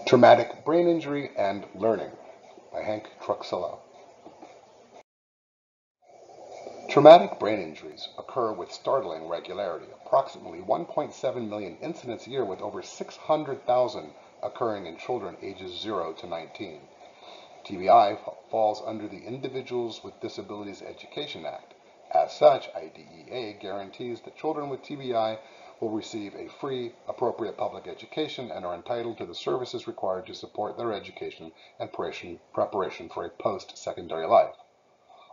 Traumatic Brain Injury and Learning by Hank Truxillo. Traumatic brain injuries occur with startling regularity, approximately 1.7 million incidents a year, with over 600,000 occurring in children ages 0 to 19. TBI falls under the Individuals with Disabilities Education Act. As such, IDEA guarantees that children with TBI will receive a free, appropriate public education and are entitled to the services required to support their education and preparation for a post-secondary life.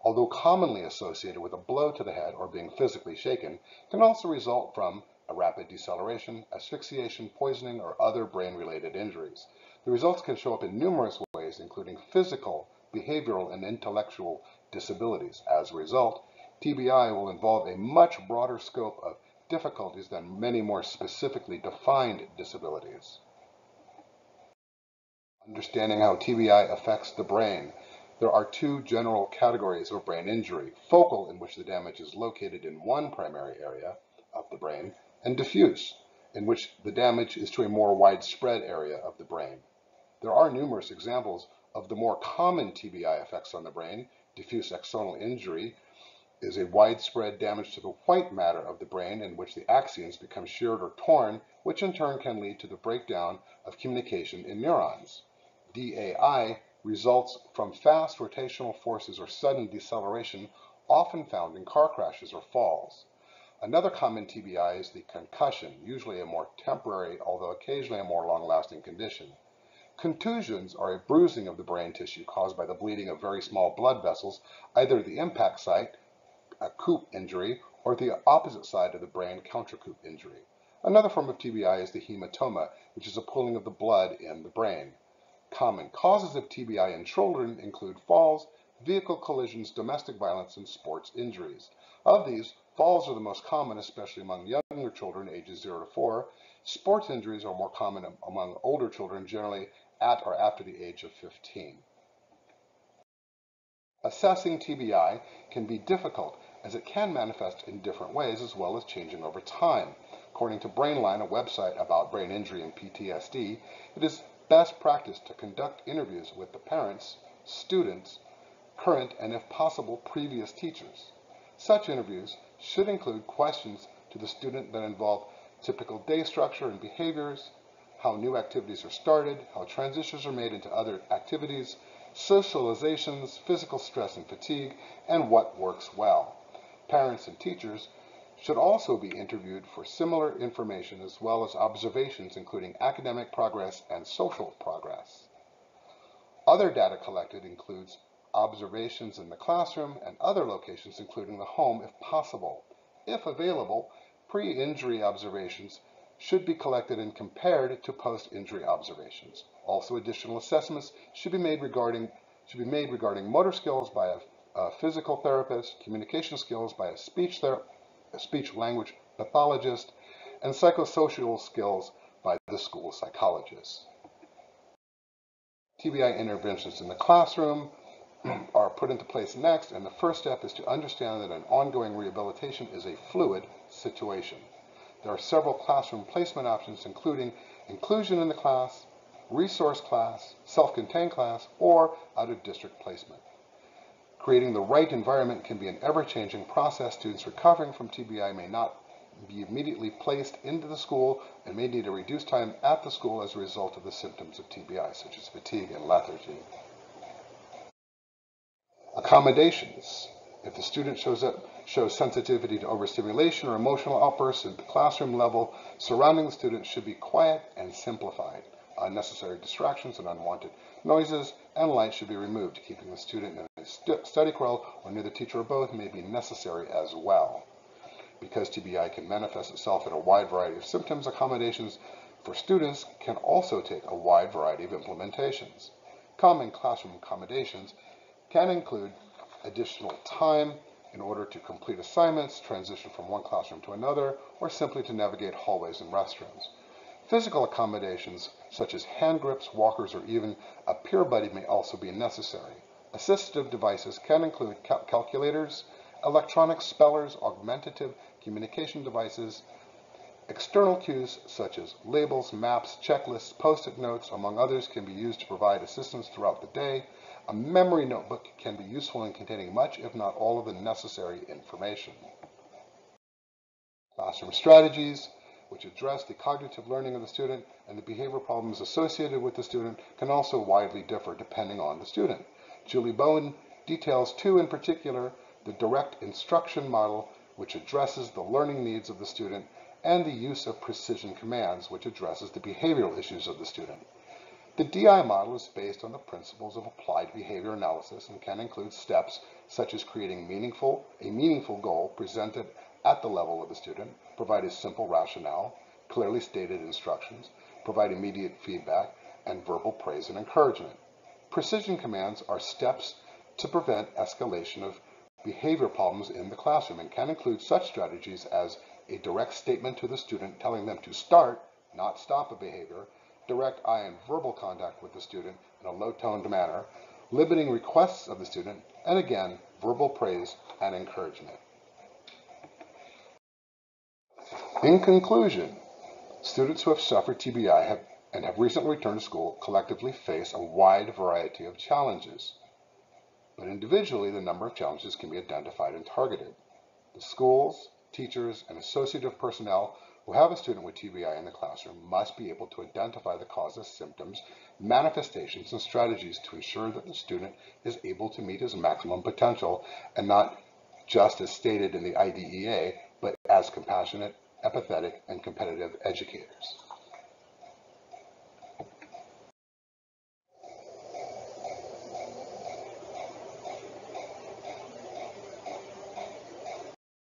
Although commonly associated with a blow to the head or being physically shaken, can also result from a rapid deceleration, asphyxiation, poisoning, or other brain-related injuries. The results can show up in numerous ways, including physical, behavioral, and intellectual disabilities. As a result, TBI will involve a much broader scope of difficulties than many more specifically defined disabilities. Understanding how TBI affects the brain. There are two general categories of brain injury: focal, in which the damage is located in one primary area of the brain, and diffuse, in which the damage is to a more widespread area of the brain. There are numerous examples of the more common TBI effects on the brain. Diffuse axonal injury is a widespread damage to the white matter of the brain in which the axons become sheared or torn, which in turn can lead to the breakdown of communication in neurons. DAI results from fast rotational forces or sudden deceleration, often found in car crashes or falls. Another common TBI is the concussion, usually a more temporary, although occasionally a more long-lasting condition. Contusions are a bruising of the brain tissue caused by the bleeding of very small blood vessels, either the impact site, a coup injury, or the opposite side of the brain, counter-coup injury. Another form of TBI is the hematoma, which is a pooling of the blood in the brain. Common causes of TBI in children include falls, vehicle collisions, domestic violence, and sports injuries. Of these, falls are the most common, especially among younger children ages 0 to 4. Sports injuries are more common among older children, generally at or after the age of 15. Assessing TBI can be difficult, as it can manifest in different ways as well as changing over time. According to Brainline, a website about brain injury and PTSD, it is best practice to conduct interviews with the parents, students, current, and if possible, previous teachers. Such interviews should include questions to the student that involve typical day structure and behaviors, how new activities are started, how transitions are made into other activities, socializations, physical stress and fatigue, and what works well. Parents and teachers should also be interviewed for similar information as well as observations including academic progress and social progress. Other data collected includes observations in the classroom and other locations including the home if possible. If available, pre-injury observations should be collected and compared to post-injury observations. Also, additional assessments should be made regarding motor skills by a physical therapist, communication skills by a speech-language pathologist, and psychosocial skills by the school psychologist. TBI interventions in the classroom are put into place next, and the first step is to understand that an ongoing rehabilitation is a fluid situation. There are several classroom placement options, including inclusion in the class, resource class, self-contained class, or out-of-district placement. Creating the right environment can be an ever-changing process. Students recovering from TBI may not be immediately placed into the school and may need a reduced time at the school as a result of the symptoms of TBI, such as fatigue and lethargy. Accommodations. If the student shows sensitivity to overstimulation or emotional outbursts at the classroom level, surrounding the student should be quiet and simplified. Unnecessary distractions and unwanted noises and light should be removed. Keeping the student in a study quirrell or near the teacher or both may be necessary as well. Because TBI can manifest itself in a wide variety of symptoms, accommodations for students can also take a wide variety of implementations. Common classroom accommodations can include additional time in order to complete assignments, transition from one classroom to another, or simply to navigate hallways and restrooms. Physical accommodations such as hand grips, walkers, or even a peer buddy may also be necessary. Assistive devices can include calculators, electronic spellers, augmentative communication devices, External cues such as labels, maps, checklists, post-it notes, among others, can be used to provide assistance throughout the day. A memory notebook can be useful in containing much, if not all, of the necessary information. Classroom strategies, which address the cognitive learning of the student and the behavior problems associated with the student, can also widely differ depending on the student. Julie Bowen details two in particular: the direct instruction model, which addresses the learning needs of the student, and the use of precision commands, which addresses the behavioral issues of the student. The DI model is based on the principles of applied behavior analysis and can include steps such as creating a meaningful goal presented at the level of the student, provide a simple rationale, clearly stated instructions, provide immediate feedback, and verbal praise and encouragement. Precision commands are steps to prevent escalation of behavior problems in the classroom and can include such strategies as a direct statement to the student telling them to start, not stop a behavior, direct eye and verbal contact with the student in a low-toned manner, limiting requests of the student, and again, verbal praise and encouragement. In conclusion, students who have suffered TBI and have recently returned to school collectively face a wide variety of challenges. But individually, the number of challenges can be identified and targeted. The schools, teachers, and associative personnel who have a student with TBI in the classroom must be able to identify the causes, symptoms, manifestations, and strategies to ensure that the student is able to meet his maximum potential, and not just as stated in the IDEA, but as compassionate, empathetic, and competitive educators.